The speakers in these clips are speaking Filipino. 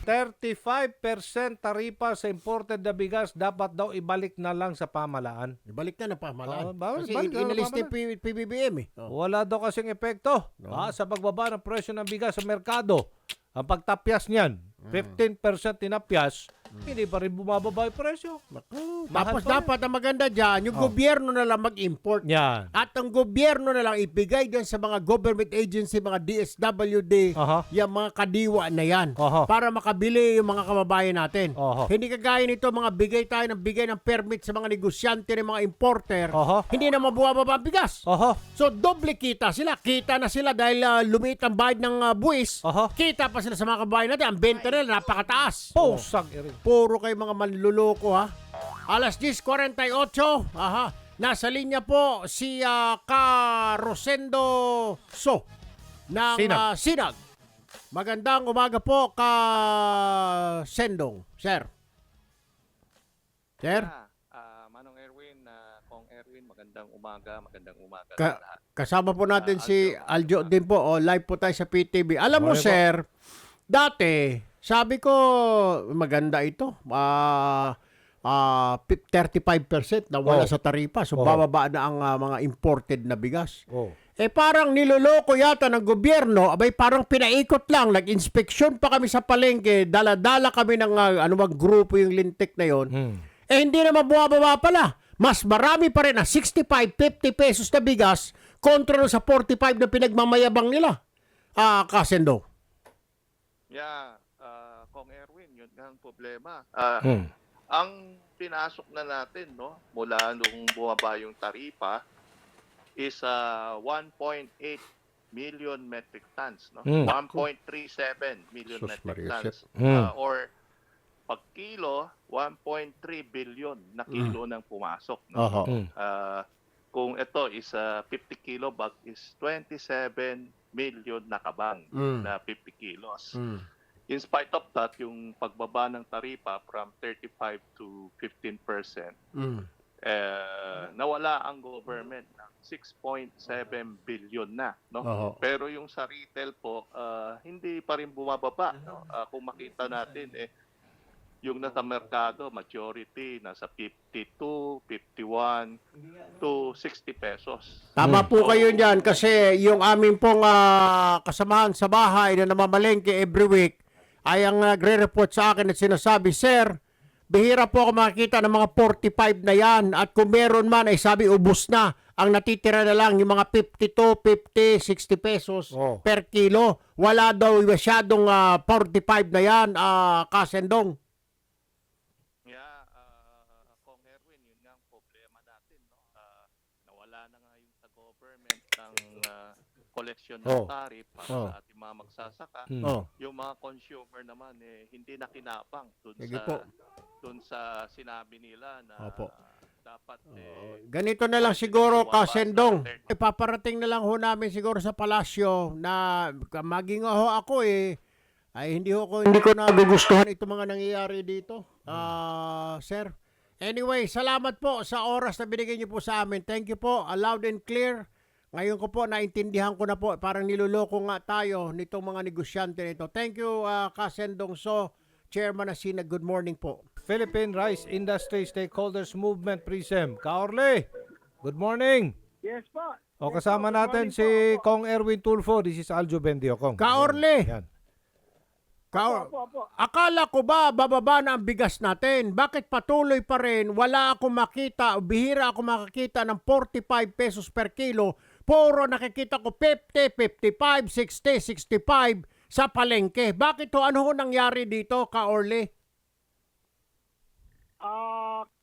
35% taripa sa imported na bigas dapat daw ibalik na lang sa pamahalaan. Ibalik na ng pamahalaan. Balik Kasi na ng inalis ni pamahalaan. PBBM eh. Wala daw kasing epekto sa pagbaba ng presyo ng bigas sa merkado. Ang pagtapyas niyan, 15% tinapyas, hindi pa rin bumababa yung presyo. Tapos dapat ang maganda dyan, yung gobyerno na lang mag-import. Yan. At ang gobyerno na lang ibigay dyan sa mga government agency, mga DSWD, yung mga kadiwa na yan, para makabili yung mga kababayan natin. Hindi kagaya nito, mga bigay tayo ng bigay ng permit sa mga negosyante ng mga importer, hindi na mabubaba ang bigas. So, doble kita sila. Kita na sila dahil lumiit ang bayad ng buwis. Kita pa sila sa mga kababayan natin. Ang benta nila napakataas. Pusag irin. Puro kayo mga manluloko ha. Alas 10:48. Nasa linya po si Rosendo So ng Sinag. Magandang umaga po Sendong, sir. Sir? Manong Erwin, Kong Erwin, magandang umaga sa lahat. Kasama po natin si Aljo din po. Live po tayo sa PTV. Alam mo sir, dati sabi ko, maganda ito. 35% na wala sa taripa. So, bababa na ang mga imported na bigas. Eh, parang niloloko yata ng gobyerno. Abay, parang pinaikot lang. Nag-inspeksyon pa kami sa palengke. Dala-dala kami ng grupo yung lintik na yon. Eh, hindi na mabubaba pala. Mas marami pa rin 65-50 pesos na bigas kontra sa 45 na pinagmamayabang nila. Kasendo. Yeah. Kong Erwin, yun nga ang problema. Ang pinasok na natin, no, mula nung bumaba yung taripa is 1.8 million metric tons, no? 1.37 million metric tons. Or pag kilo, 1.3 billion na kilo nang pumasok, no? Kung ito is 50 kilo bag is 27 million na kabang na 50 kilos. In spite of that, yung pagbaba ng taripa from 35 to 15%, nawala ang government ng 6.7 billion na. No? Pero yung sa retail po, hindi pa rin bumababa. No? Kung makita natin, yung nasa merkado, majority, nasa 52, 51 to 60 pesos. Tama po kayo dyan kasi yung amin pong kasamahan sa bahay na namamalengke every week, ay ang nagre-report sa akin at sinasabi, Sir, bihira po ako makikita ng mga 45 na yan at kung meron man ay sabi ubos na. Ang natitira na lang yung mga 52, 50, 60 pesos per kilo. Wala daw masyadong 45 na yan, Kasendong. Yeah, Kong Erwin, yun nga ang problema natin. No? Nawala na nga yung sa government ng collection ng tariff para sa ating mga magsasaka. Yung mga consumer naman hindi na kinabang dun sa sinabi nila na dapat ganito na lang siguro Kasendong. Ipaparating na lang ho namin siguro sa palasyo na maging ako ay hindi ko nagugustuhan itong mga nangyayari dito. Sir. Anyway, salamat po sa oras na binigay niyo po sa amin. Thank you po. Loud and clear. Ngayon ko po, naintindihan ko na po, parang niloloko nga tayo nitong mga negosyante nito. Thank you, Kasendong So, Chairman Sinag. Good morning po. Philippine Rice Industry Stakeholders Movement, PRISM. Kaorle, good morning. Yes po. Kasama natin si Kong Erwin Tulfo. This is Aljo Bendio, Kong. Kaorle. Yan. Akala ko ba bababa na ang bigas natin? Bakit patuloy pa rin? Wala akong makita, bihira ako makakita ng 45 pesos per kilo. Puro nakikita ko 50, 55, 60, 65 sa palengke. Bakit to? Ano ho nangyari dito, Kaorle?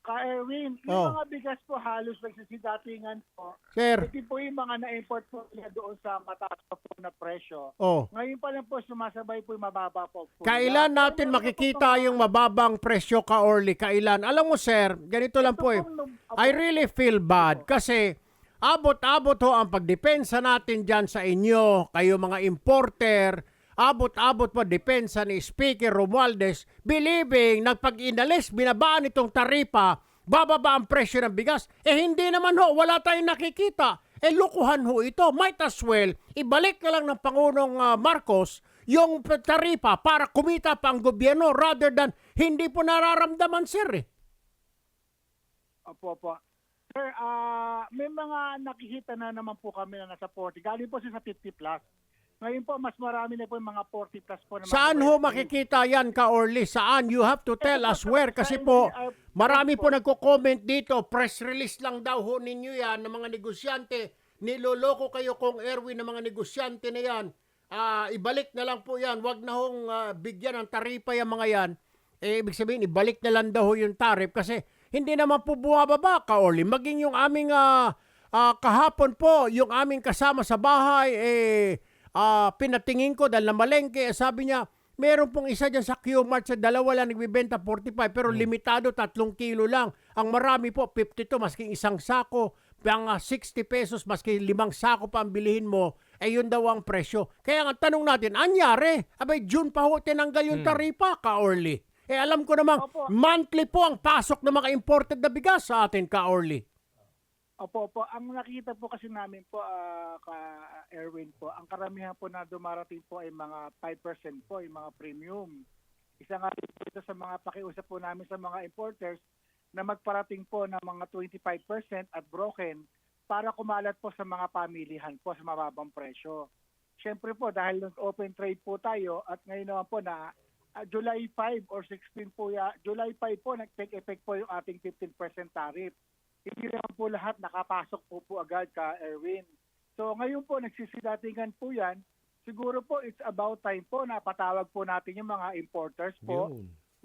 Ka-Erwin, yung mga bigas po halos nagsisidatingan po. Sir. Ito po yung mga na-import po nila doon sa mataas po na presyo. Ngayon pa lang po sumasabay po yung mababa po. Kailan natin makikita yung mababang presyo, Kaorle? Kailan? Alam mo, sir, ganito lang po I really feel bad kasi abot-abot ho ang pagdepensa natin dyan sa inyo, kayo mga importer, abot-abot po depensa ni Speaker Romualdez, believing na pag inalis, binabaan itong taripa, bababa ang presyo ng bigas. Hindi naman ho, wala tayong nakikita. Lukuhan ho ito. Might as well, ibalik na lang ng Pangulong Marcos yung taripa para kumita pa ang gobyerno rather than hindi po nararamdaman, sir. Opo. Sir, may mga nakikita na naman po kami na nasa 40. Galing po sa 50 plus. Ngayon po, mas marami na po yung mga 40 plus po. Na Saan ho makikita yan, Ka-Orly? Saan? You have to tell us where. Kasi po, marami po nagko-comment dito. Press release lang daw ho ninyo yan ng mga negosyante. Niloloko kayo kung Erwin ng mga negosyante na yan. Ibalik na lang po yan. Wag na hong bigyan ng taripa yung mga yan. Ibig sabihin, ibalik na lang daw ho yung tarif. Kasi hindi naman po bumababa, Ka-Orly. Maging yung aming kahapon po, yung aming kasama sa bahay, pinatingin ko dahil namalengke, sabi niya, meron pong isa dyan sa Q-Mart sa dalawa lang nagbibenta 45 pero limitado 3 kilo lang. Ang marami po 52 maski isang sako, pang 60 pesos maski 5 sako pa ang bilihin mo, yun daw ang presyo. Kaya nga tanong natin, anyari? Abay June pa ho tinanggal yung taripa, Ka-Orly. Alam ko namang monthly po ang pasok ng mga imported na bigas sa atin, Ka-Orly. Opo. Ang nakita po kasi namin po, Erwin po, ang karamihan po na dumarating po ay mga 5% po, yung mga premium. Isa nga po ito sa mga pakiusap po namin sa mga importers na magparating po ng mga 25% at broken para kumalat po sa mga pamilihan po sa mababang presyo. Siyempre po, dahil open trade po tayo at ngayon naman po na July 5 or 16 po, July 5 po, nag-take effect po yung ating 15% tariff. Hindi naman po lahat nakapasok po agad, ka Erwin. So ngayon po nagsisidatingan po yan. Siguro po it's about time po na patawag po natin yung mga importers po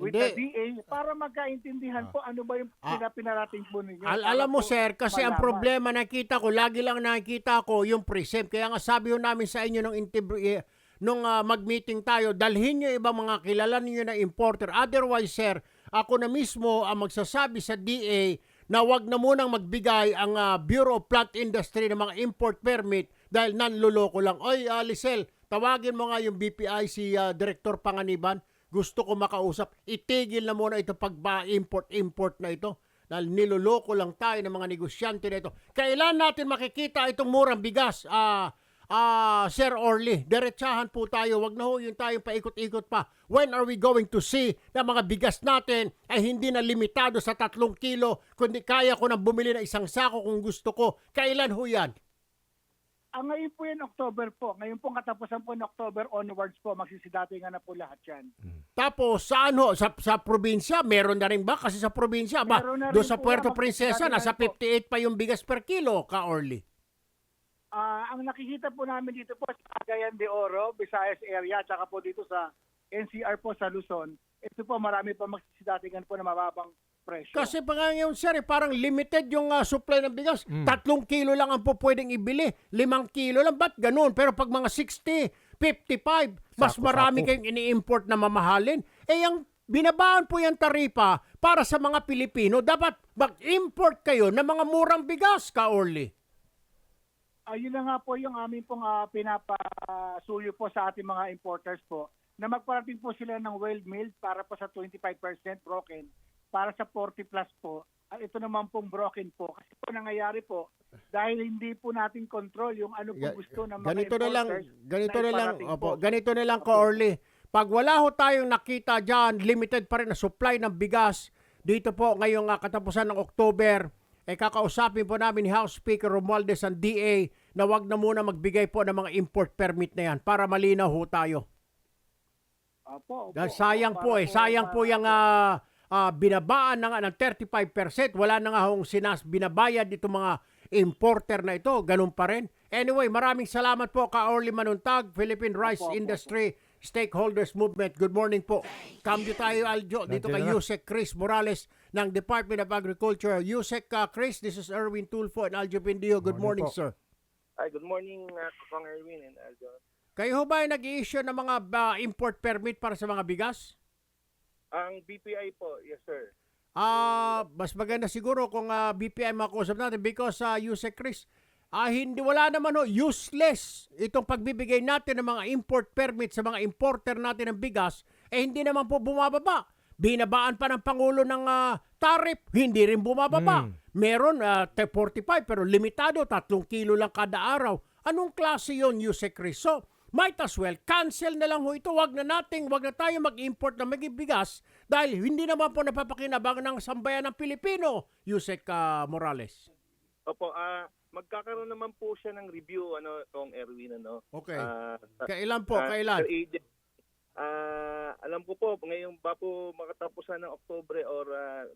with the DA para magkaintindihan po ano ba yung pinarating po ninyo. Alam mo sir, kasi ang problema nakita ko, lagi lang nakikita ko yung presempt. Kaya nga sabi ho namin sa inyo nung mag-meeting tayo, dalhin nyo ibang mga kilala ninyo na importer. Otherwise sir, ako na mismo ang magsasabi sa DA na wag na munang magbigay ang Bureau of Plant Industry ng mga import permit dahil nanluloko lang. Oy, Lisel, tawagin mo nga yung BPI si Director Panganiban. Gusto ko makausap. Itigil na muna ito pag-import na ito dahil niloloko lang tayo ng mga negosyante na ito. Kailan natin makikita itong murang bigas? Sir Orly, diretsahan po tayo. Wag na ho yung tayong paikot-ikot pa. When are we going to see na mga bigas natin ay hindi na limitado sa 3 kilo, kundi kaya ko na bumili ng isang sako kung gusto ko? Kailan ho yan? Ngayon po yan, October po. Ngayon po katapusan po ng October onwards po, magsisidatingan na po lahat yan. Tapos saan ho? Sa probinsya, meron na rin ba? Kasi sa probinsya, doon sa Puerto Princesa, nasa 58 pa yung bigas per kilo, Ka Orly. Ang nakikita po namin dito po sa Cagayan de Oro, Visayas area, tsaka po dito sa NCR po sa Luzon, ito po marami pa magsisidatingan po na mababang presyo. Kasi pa nga ngayon sir, parang limited yung supply ng bigas. 3 kilo lang ang po pwedeng ibili. 5 kilo lang. Ba't ganun? Pero pag mga 60, 55, mas marami kayong ini-import na mamahalin. Ang binabaan po yung taripa para sa mga Pilipino, dapat mag-import kayo ng mga murang bigas, Ka Orly. Ayun na nga po yung aming pong pinapasuyo po sa ating mga importers po na magparating po sila ng well milled para po sa 25% broken para sa 40 plus po. At ito naman pong broken po. Kasi po nangyayari po dahil hindi po natin control yung ano po gusto ng mga importers. Ganito na lang, Ka Orly. Pag wala ho tayong nakita dyan, limited pa rin na supply ng bigas dito po ngayong katapusan ng October, kakausapin po namin ni House Speaker Romualdez ang DA na wag na muna magbigay po ng mga import permit na yan para malinaw ho tayo. Dahil sayang po yung binabaan ng 35%. Wala na nga hong binabayad itong mga importer na ito. Ganun pa rin. Anyway, maraming salamat po, Ka Orly Manuntag, Philippine Rice Industry Stakeholders Movement. Good morning po. Cambio tayo, Aljo, dito kay Yusek Chris Morales ng Department of Agriculture. Yusek Chris, this is Erwin Tulfo and Aljo Pindio. Good morning, sir. Hi, good morning, Kong Erwin and Aljo. Kayo ba ay nag-i-issue ng mga import permit para sa mga bigas? Ang BPI po, yes sir. Mas maganda siguro kung BPI makausap natin because Yusek Chris, wala naman useless itong pagbibigay natin ng mga import permit sa mga importer natin ng bigas, hindi naman po bumababa. Binabaan pa ng Pangulo ng tariff, hindi rin bumababa. Meron 45 pero limitado, 3 kilo lang kada araw. Anong klase yon, Yusek Chris? So, might as well cancel na lang ho ito. Wag na tayo mag-import ng maging bigas dahil hindi naman po napapakinabangan ng sambayan ng Pilipino, Yusek Morales. Opo, magkakaroon naman po siya ng review, Kong Erwin, Okay. Ah, Kailan po? Kailan? Sir Aiden, alam ko po, ngayon ba po makatapusan ng Oktubre or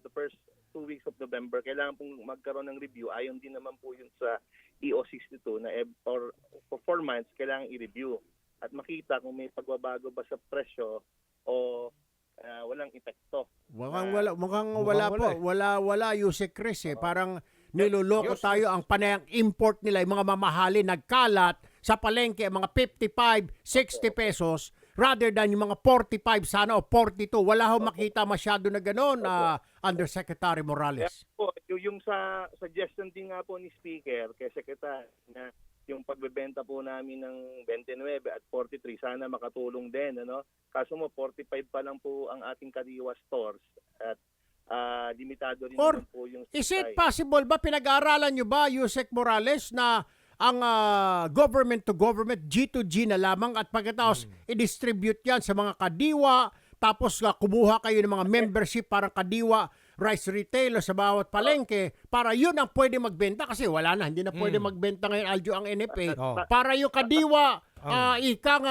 the first 2 weeks of November, kailangan pong magkaroon ng review. Ayon din naman po yun sa EO62 na for 4 months, kailangan i-review at makita kung may pagbabago ba sa presyo o walang epekto. Mukhang wala po. Wala Yusek Chris eh. Parang niloloko tayo ang panayang import nila, yung mga mamahali, nagkalat sa palengke, mga 55, 60 pesos, rather than yung mga 45 sana o 42. Wala ho makita masyado na gano'n, Undersecretary Morales. Kaya po, yung sa suggestion din nga po ni Speaker kay Secretary na yung pagbebenta po namin ng 29 at 43 sana makatulong din, Kaso mo 45 pa lang po ang ating Kadiwa stores at limitado rin Or, naman po yung Is it supply. possible ba, pinag-aaralan nyo ba, Yusek Morales, na ang government to government, G2G na lamang at pagkatapos i-distribute yan sa mga kadiwa, tapos kumuha kayo ng mga membership para kadiwa, rice retailer sa bawat palengke, para yun ang pwede magbenta kasi wala na, hindi na pwede magbenta ngayon, Aljo, ang NFA. Oh. Para yung kadiwa,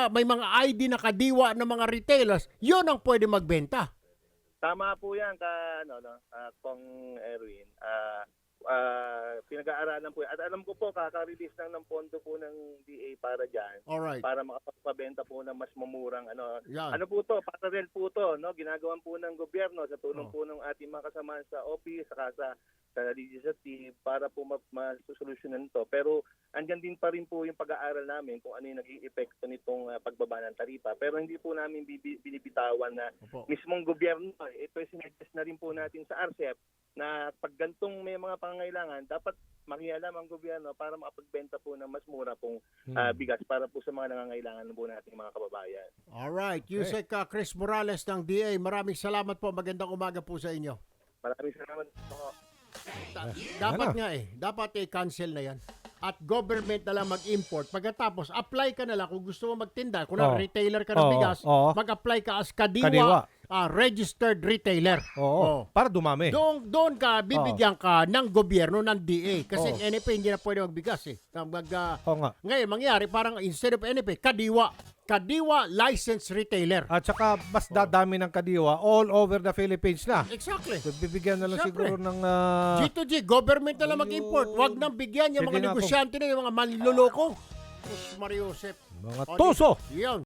may mga ID na kadiwa ng mga retailers, yun ang pwede magbenta. Tama po yan, Kong Erwin. Pinag-aaralan po yan. At alam ko po, kaka-release lang ng pondo po ng DA para dyan. Alright. Para makapagpabenta po ng mas mamurang Yan. Ano po to? Parallel po to, Ginagawan po ng gobyerno sa tulong po ng ating mga kasamahan sa office, saka sa legislative para po masosolusyonan to. Pero andyan din pa rin po yung pag-aaral namin kung ano yung naging epekto nitong pagbaba ng taripa. Pero hindi po namin binibitawan na Opo. mismong gobyerno, ito yung sinuggest na rin po natin sa RCEP na pag gantong may mga pangangailangan, dapat makialam ang gobyerno para makapagbenta po ng mas mura pong bigas para po sa mga nangangailangan po nating mga kababayan. Alright. Yusek Chris Morales ng DA, maraming salamat po. Magandang umaga po sa inyo. Maraming salamat po. Dapat i-cancel na yan. At government na lang mag-import. Pagkatapos, apply ka na lang kung gusto mo magtinda. Kung retailer ka ng bigas, mag-apply ka as kadiwa. Registered retailer. Oo. Para dumami. Doon ka, bibigyan ka ng gobyerno ng DA. Kasi NFA hindi na pwede magbigas eh. Ngayon, mangyari, parang instead of NFA, Kadiwa licensed retailer. At saka mas dadami ng kadiwa all over the Philippines na. Exactly. Bibigyan na lang Siyempre. siguro ng... G2G, government na lang mag-import. Wag nang bigyan yung Sige mga nga po. negosyante na, yung mga manluloko. Mariusep. Mga tuso! Yan.